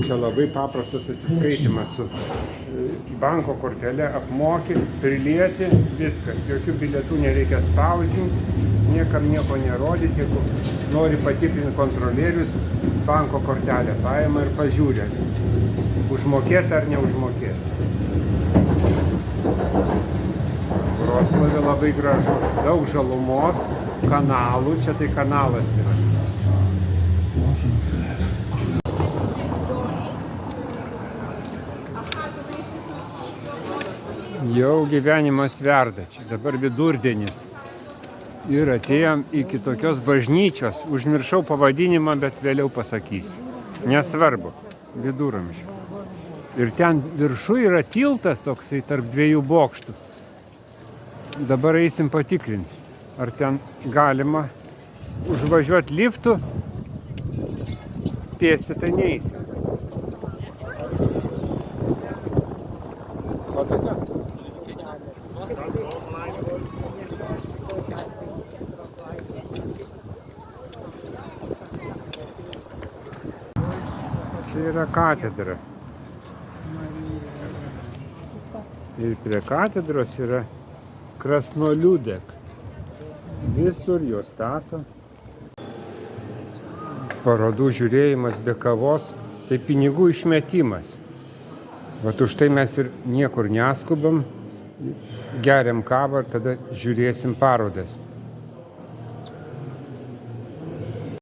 Čia labai paprastas atsiskaitimas su banko kortelė, apmoki, prilieti, viskas. Jokių bilietų nereikia spausdinti, niekam nieko nerodyti. Jeigu nori patikrinti kontrolierius, banko kortelę paima ir pažiūrė, užmokėti ar neužmokėti. Vroclave labai gražu, daug žalumos, kanalų, čia tai kanalas yra. Jau gyvenimas verda, čia dabar vidurdienis. Ir atėjom iki tokios bažnyčios, užmiršau pavadinimą, bet vėliau pasakysiu. Nesvarbu, viduramžių. Ir ten viršų yra tiltas toksai tarp dviejų bokštų. Dabar eisim patikrinti, ar ten galima užvažiuoti liftu, pėsti tai neįsim. Čia yra katedra. Ir prie katedros yra Krasnoliudek. Visur jo stato. Parodų žiūrėjimas be kavos, tai pinigų išmetimas. Vat už tai mes ir niekur neskubam, geriam kavą ir tada žiūrėsim parodas.